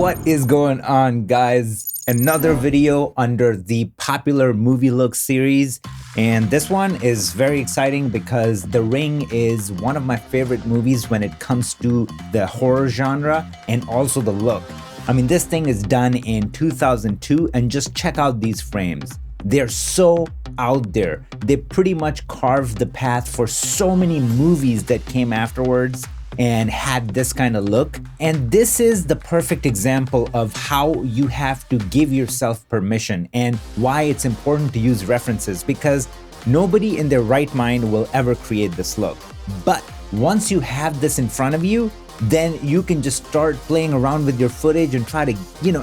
What is going on, guys? Another video under the popular movie look series, and this one is very exciting because The Ring is one of my favorite movies when it comes to the horror genre and also the look. I mean, this thing is done in 2002, and just check out these frames. They're so out there. They pretty much carved the path for so many movies that came afterwards and had this kind of look. And this is the perfect example of how you have to give yourself permission and why it's important to use references, because nobody in their right mind will ever create this look. But once you have this in front of you, then you can just start playing around with your footage and try to,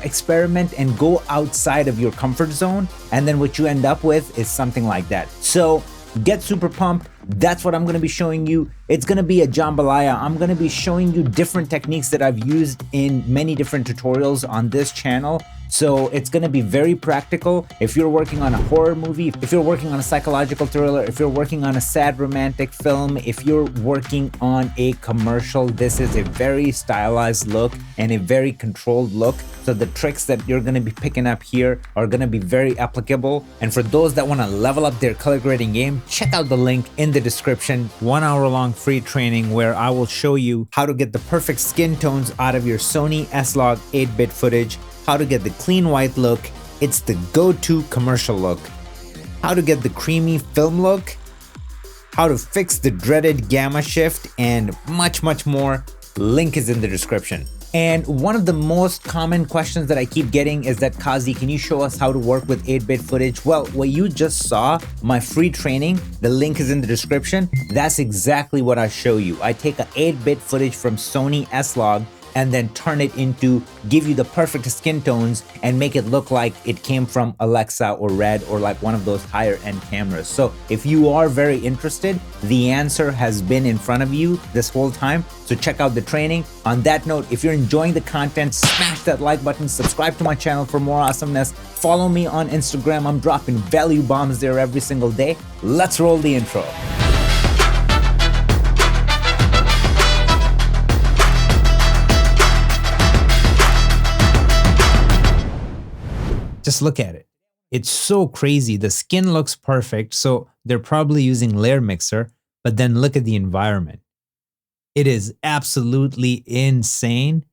experiment and go outside of your comfort zone. And then what you end up with is something like that. So get super pumped. That's what I'm going to be showing you. It's going to be a jambalaya. I'm going to be showing you different techniques that I've used in many different tutorials on this channel. So it's going to be very practical. If you're working on a horror movie, if you're working on a psychological thriller, if you're working on a sad romantic film, if you're working on a commercial, this is a very stylized look and a very controlled look. So the tricks that you're going to be picking up here are going to be very applicable. And for those that want to level up their color grading game, check out the link in the description. 1 hour long free training where I will show you how to get the perfect skin tones out of your Sony S-Log 8-bit footage, how to get the clean white look. It's the go-to commercial look. How to get the creamy film look, how to fix the dreaded gamma shift, and much, much more. Link is in the description. And one of the most common questions that I keep getting is that, Qazi, can you show us how to work with 8-bit footage? Well, what you just saw, my free training, the link is in the description. That's exactly what I show you. I take a 8-bit footage from Sony S-Log and then turn it into, give you the perfect skin tones and make it look like it came from Alexa or Red or like one of those higher end cameras. So if you are very interested, the answer has been in front of you this whole time. So check out the training. On that note, if you're enjoying the content, smash that like button, subscribe to my channel for more awesomeness. Follow me on Instagram. I'm dropping value bombs there every single day. Let's roll the intro. Just look at it. It's so crazy. The skin looks perfect. So they're probably using layer mixer, but then look at the environment. It is absolutely insane.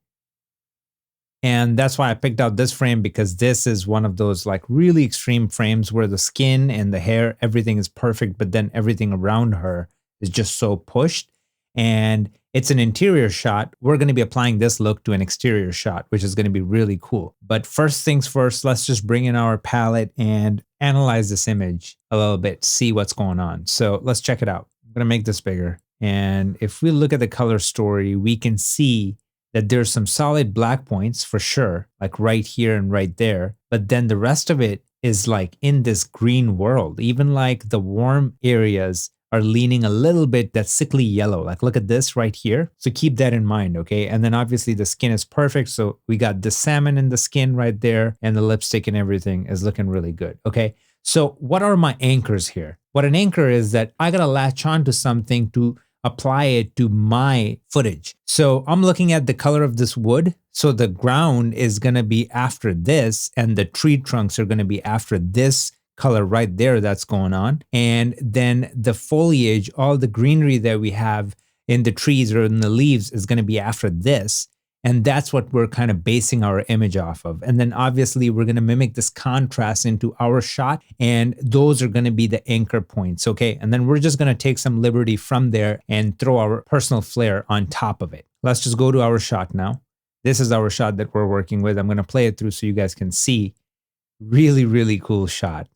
And that's why I picked out this frame, because this is one of those like really extreme frames where the skin and the hair, everything is perfect, but then everything around her is just so pushed. And it's an interior shot. We're going to be applying this look to an exterior shot, which is going to be really cool. But first things first, let's just bring in our palette and analyze this image a little bit, see what's going on. So let's check it out. I'm going to make this bigger. And if we look at the color story, we can see that there's some solid black points for sure, like right here and right there. But then the rest of it is like in this green world. Even like the warm areas are leaning a little bit that sickly yellow. Like look at this right here. So keep that in mind, okay? And then obviously the skin is perfect. So we got the salmon in the skin right there, and the lipstick and everything is looking really good, okay? So what are my anchors here? What an anchor is that I gotta latch on to something to apply it to my footage. So I'm looking at the color of this wood. So the ground is gonna be after this, and the tree trunks are gonna be after this color right there that's going on. And then the foliage, all the greenery that we have in the trees or in the leaves is going to be after this. And that's what we're kind of basing our image off of. And then obviously we're going to mimic this contrast into our shot, and those are going to be the anchor points, okay? And then we're just going to take some liberty from there and throw our personal flair on top of it. Let's just go to our shot now. This is our shot that we're working with. I'm going to play it through so you guys can see. Really, really cool shot.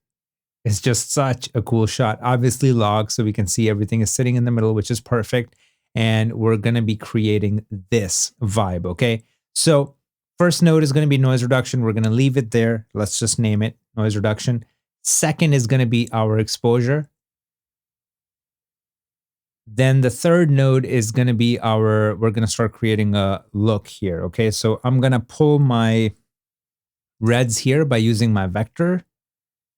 It's just such a cool shot. Obviously log, so we can see everything is sitting in the middle, which is perfect. And we're going to be creating this vibe, okay? So first node is going to be noise reduction. We're going to leave it there. Let's just name it noise reduction. Second is going to be our exposure. Then the third node is going to be we're going to start creating a look here, okay? So I'm going to pull my reds here by using my vector.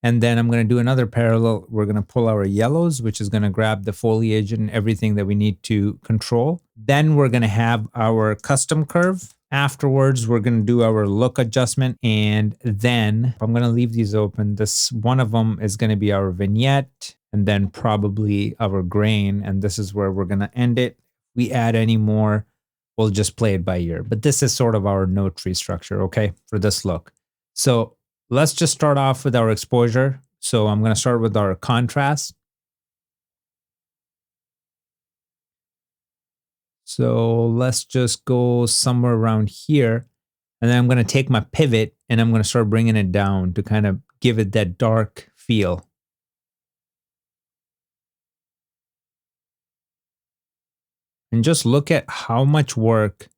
And then I'm going to do another parallel. We're going to pull our yellows, which is going to grab the foliage and everything that we need to control. Then we're going to have our custom curve. Afterwards, we're going to do our look adjustment. And then I'm going to leave these open. This one of them is going to be our vignette and then probably our grain. And this is where we're going to end it. If we add any more, we'll just play it by ear. But this is sort of our note tree structure, okay, for this look. So let's just start off with our exposure. So I'm going to start with our contrast. So let's just go somewhere around here. And then I'm going to take my pivot and I'm going to start bringing it down to kind of give it that dark feel. And just look at how much work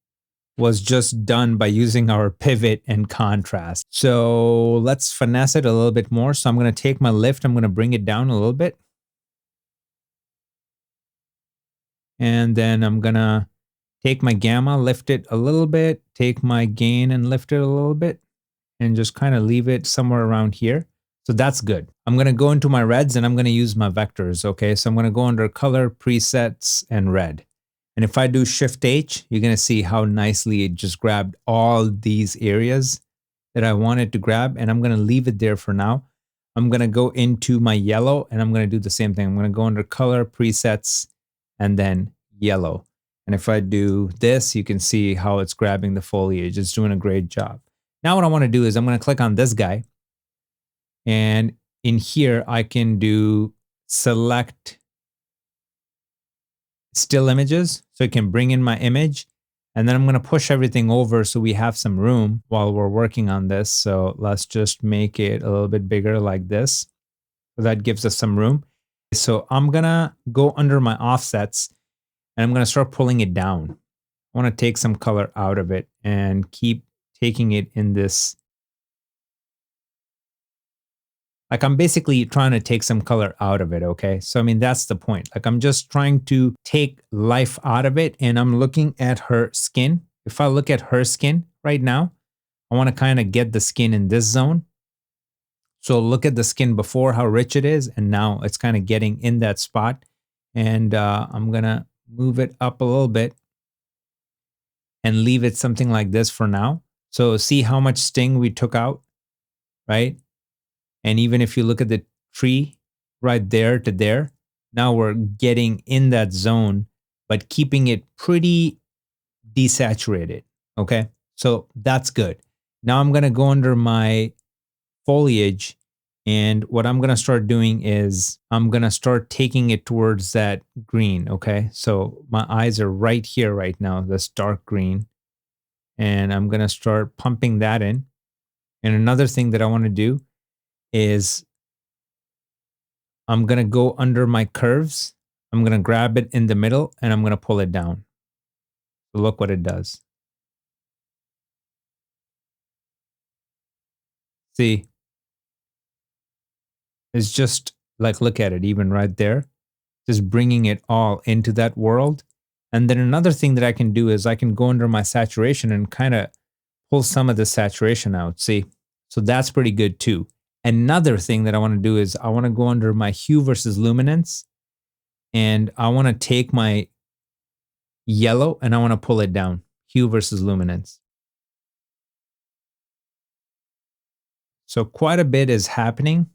was just done by using our pivot and contrast. So let's finesse it a little bit more. So I'm going to take my lift. I'm going to bring it down a little bit. And then I'm going to take my gamma, lift it a little bit, take my gain and lift it a little bit, and just kind of leave it somewhere around here. So that's good. I'm going to go into my reds and I'm going to use my vectors. Okay, so I'm going to go under color, presets, and red. And if I do Shift H, you're going to see how nicely it just grabbed all these areas that I wanted to grab. And I'm going to leave it there for now. I'm going to go into my yellow and I'm going to do the same thing. I'm going to go under color, presets, and then yellow. And if I do this, you can see how it's grabbing the foliage. It's doing a great job. Now what I want to do is I'm going to click on this guy. And in here, I can do select still images. So I can bring in my image. And then I'm going to push everything over so we have some room while we're working on this. So let's just make it a little bit bigger like this. So that gives us some room. So I'm going to go under my offsets and I'm going to start pulling it down. I want to take some color out of it and keep taking it in this. Like I'm basically trying to take some color out of it, okay? So, I mean, that's the point. Like I'm just trying to take life out of it and I'm looking at her skin. If I look at her skin right now, I want to kind of get the skin in this zone. So look at the skin before, how rich it is. And now it's kind of getting in that spot. And I'm going to move it up a little bit and leave it something like this for now. So see how much sting we took out, right? And even if you look at the tree right there to there, now we're getting in that zone, but keeping it pretty desaturated, okay? So that's good. Now I'm going to go under my foliage. And what I'm going to start doing is I'm going to start taking it towards that green. Okay. So my eyes are right here right now, this dark green. And I'm going to start pumping that in. And another thing that I want to do is I'm going to go under my curves. I'm going to grab it in the middle and I'm going to pull it down. So look what it does. See? It's just like, look at it, even right there, just bringing it all into that world. And then another thing that I can do is I can go under my saturation and kind of pull some of the saturation out. See, so that's pretty good too. Another thing that I want to do is I want to go under my hue versus luminance and I want to take my yellow and I want to pull it down, hue versus luminance. So quite a bit is happening.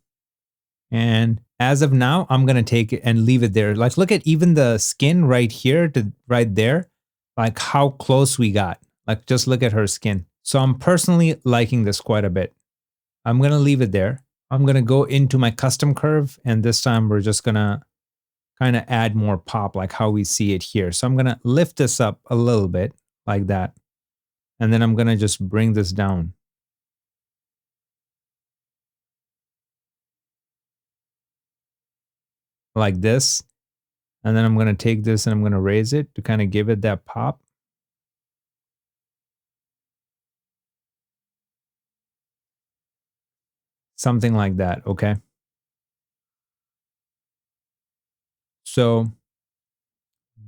And as of now, I'm going to take it and leave it there. Like, look at even the skin right here to right there, like how close we got. Like, just look at her skin. So I'm personally liking this quite a bit. I'm going to leave it there. I'm going to go into my custom curve. And this time we're just going to kind of add more pop, like how we see it here. So I'm going to lift this up a little bit like that. And then I'm going to just bring this down. Like this. And then I'm going to take this and I'm going to raise it to kind of give it that pop. Something like that, okay? So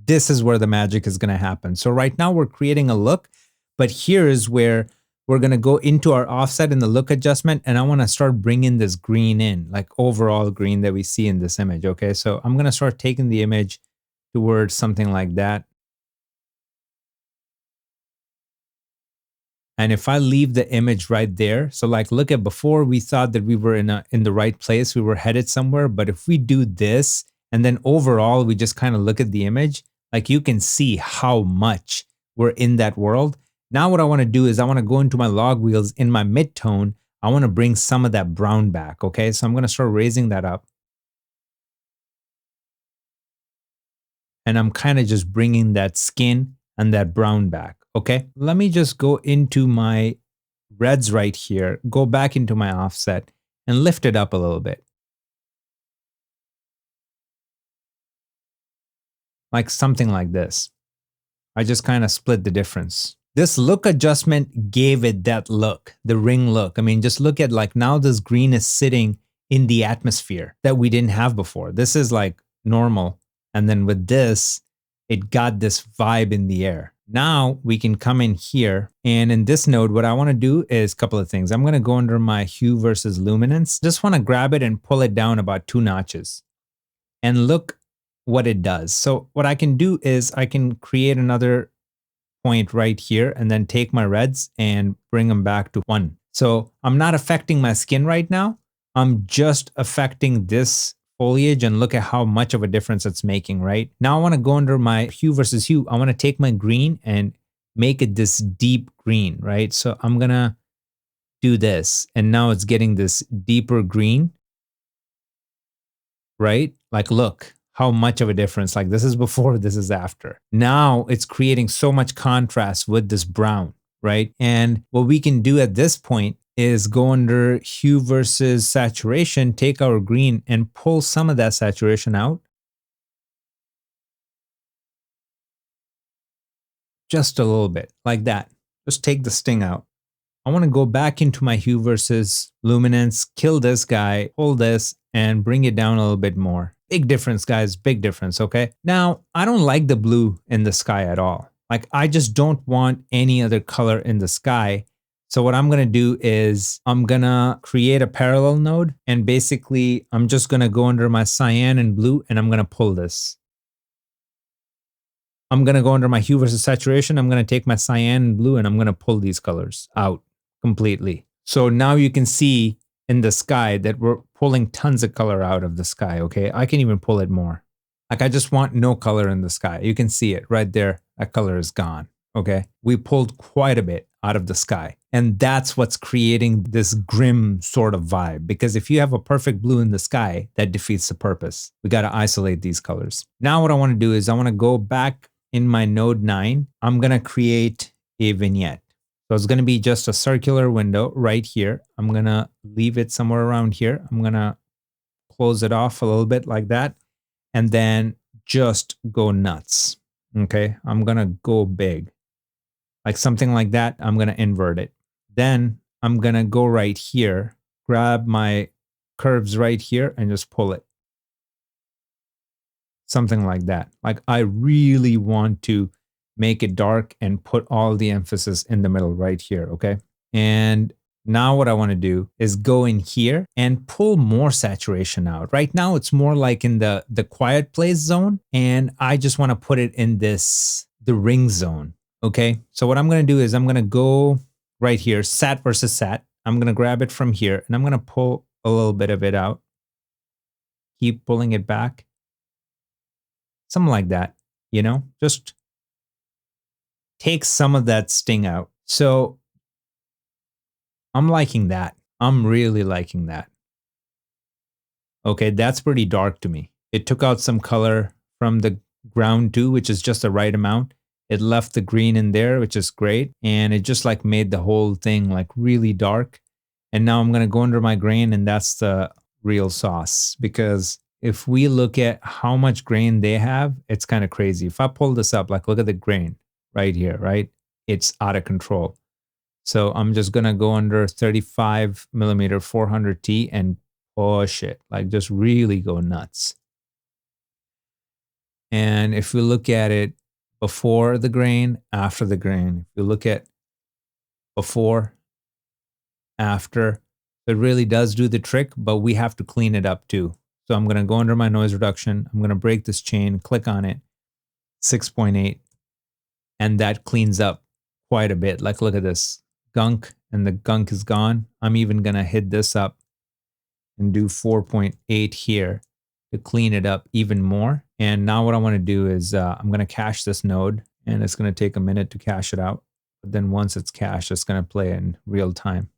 this is where the magic is going to happen. So right now we're creating a look, but here is where we're going to go into our offset in the look adjustment. And I want to start bringing this green in, like overall green that we see in this image, okay? So I'm going to start taking the image towards something like that. And if I leave the image right there, so like look at before we thought that we were in the right place, we were headed somewhere. But if we do this and then overall we just kind of look at the image, like you can see how much we're in that world. Now what I want to do is I want to go into my log wheels in my midtone. I want to bring some of that brown back. Okay, so I'm going to start raising that up. And I'm kind of just bringing that skin and that brown back. Okay, let me just go into my reds right here, go back into my offset and lift it up a little bit. Like something like this. I just kind of split the difference. This look adjustment gave it that look, the ring look. I mean, just look at like now this green is sitting in the atmosphere that we didn't have before. This is like normal. And then with this, it got this vibe in the air. Now we can come in here and in this node, what I want to do is a couple of things. I'm going to go under my hue versus luminance. Just want to grab it and pull it down about 2 notches and look what it does. So what I can do is I can create another point right here and then take my reds and bring them back to 1. So I'm not affecting my skin right now. I'm just affecting this foliage and look at how much of a difference it's making, right? Now I want to go under my hue versus hue. I want to take my green and make it this deep green, right? So I'm going to do this and now it's getting this deeper green, right? Like, look how much of a difference. Like this is before, this is after. Now it's creating so much contrast with this brown, right? And what we can do at this point is go under hue versus saturation, take our green and pull some of that saturation out. Just a little bit, like that. Just take the sting out. I want to go back into my hue versus luminance, kill this guy, pull this, and bring it down a little bit more. Big difference, guys, big difference, okay? Now, I don't like the blue in the sky at all. Like, I just don't want any other color in the sky. So what I'm going to do is I'm going to create a parallel node and basically I'm just going to go under my cyan and blue and I'm going to pull this. I'm going to go under my hue versus saturation. I'm going to take my cyan and blue and I'm going to pull these colors out completely. So now you can see in the sky that we're pulling tons of color out of the sky. Okay. I can even pull it more. Like I just want no color in the sky. You can see it right there. That color is gone. Okay. We pulled quite a bit out of the sky. And that's what's creating this grim sort of vibe. Because if you have a perfect blue in the sky, that defeats the purpose. We got to isolate these colors. Now what I want to do is I want to go back in my node 9. I'm going to create a vignette. So it's going to be just a circular window right here. I'm going to leave it somewhere around here. I'm going to close it off a little bit like that. And then just go nuts. Okay. I'm going to go big. Like something like that, I'm going to invert it. Then I'm going to go right here, grab my curves right here and just pull it. Something like that. Like I really want to make it dark and put all the emphasis in the middle right here, okay? And now what I want to do is go in here and pull more saturation out. Right now it's more like in the quiet place zone and I just want to put it in the ring zone. Okay, so what I'm going to do is I'm going to go right here, sat versus sat. I'm going to grab it from here and I'm going to pull a little bit of it out. Keep pulling it back. Something like that, you know, just take some of that sting out. So I'm liking that. I'm really liking that. Okay, that's pretty dark to me. It took out some color from the ground too, which is just the right amount. It left the green in there, which is great. And it just like made the whole thing like really dark. And now I'm going to go under my grain and that's the real sauce. Because if we look at how much grain they have, it's kind of crazy. If I pull this up, like look at the grain right here, right? It's out of control. So I'm just going to go under 35 millimeter 400T and push it. Like just really go nuts. And if we look at it, before the grain, after the grain. If you look at before, after, it really does do the trick, but we have to clean it up too. So I'm going to go under my noise reduction. I'm going to break this chain, click on it, 6.8, and that cleans up quite a bit. Like, look at this, gunk and the gunk is gone. I'm even gonna hit this up and do 4.8 here to clean it up even more. And now what I want to do is I'm going to cache this node, and it's going to take a minute to cache it out. But then once it's cached, it's going to play in real time.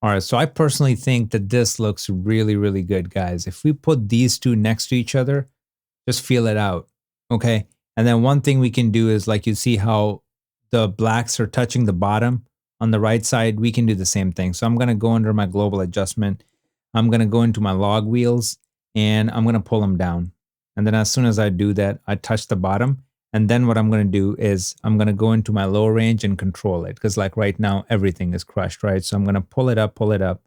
All right, so I personally think that this looks really, really good, guys. If we put these two next to each other, just feel it out, okay? And then one thing we can do is, like, you see how the blacks are touching the bottom on the right side? We can do the same thing. So I'm going to go under my global adjustment. I'm going to go into my log wheels and I'm going to pull them down. And then as soon as I do that, I touch the bottom. And then what I'm going to do is I'm going to go into my low range and control it. Because like right now, everything is crushed, right? So I'm going to pull it up,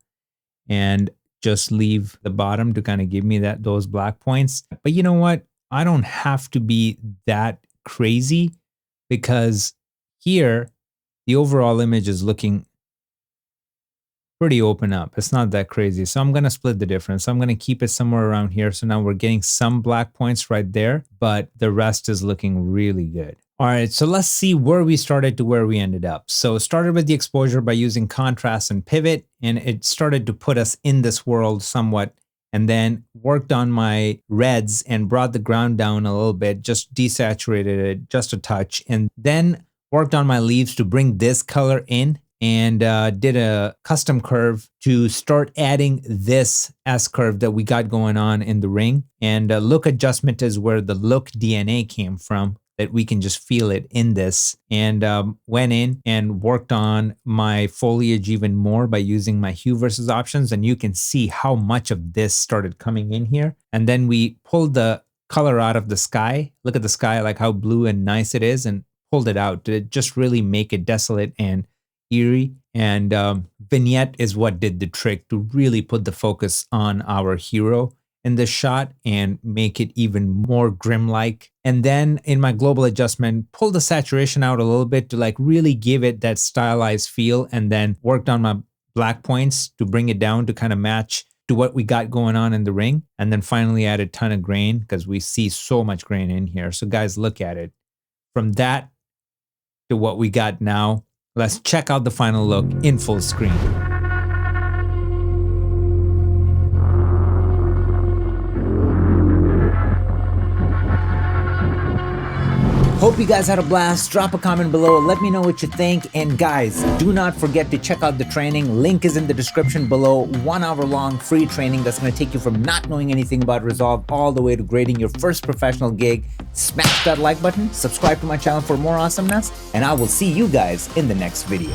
and just leave the bottom to kind of give me those black points. But you know what? I don't have to be that crazy, because here, the overall image is looking pretty open up. It's not that crazy. So I'm going to split the difference. I'm going to keep it somewhere around here. So now we're getting some black points right there, but the rest is looking really good. All right, so let's see where we started to where we ended up. So started with the exposure by using contrast and pivot, and it started to put us in this world somewhat, and then worked on my reds and brought the ground down a little bit, just desaturated it just a touch, and then worked on my leaves to bring this color in, and did a custom curve to start adding this S-curve that we got going on in the ring. And look adjustment is where the look DNA came from, that we can just feel it in this. And went in and worked on my foliage even more by using my hue versus options. And you can see how much of this started coming in here. And then we pulled the color out of the sky. Look at the sky, like how blue and nice it is, and pulled it out to just really make it desolate and eerie. And Vignette is what did the trick to really put the focus on our hero in this shot and make it even more grim-like. And then in my global adjustment, pull the saturation out a little bit to like really give it that stylized feel, and then worked on my black points to bring it down to kind of match to what we got going on in the ring. And then finally add a ton of grain, because we see so much grain in here. So guys, look at it. From that to what we got now, let's check out the final look in full screen. Hope you guys had a blast. Drop a comment below. Let me know what you think. And guys, do not forget to check out the training. Link is in the description below. 1 hour long free training that's going to take you from not knowing anything about Resolve all the way to grading your first professional gig. Smash that like button, subscribe to my channel for more awesomeness, and I will see you guys in the next video.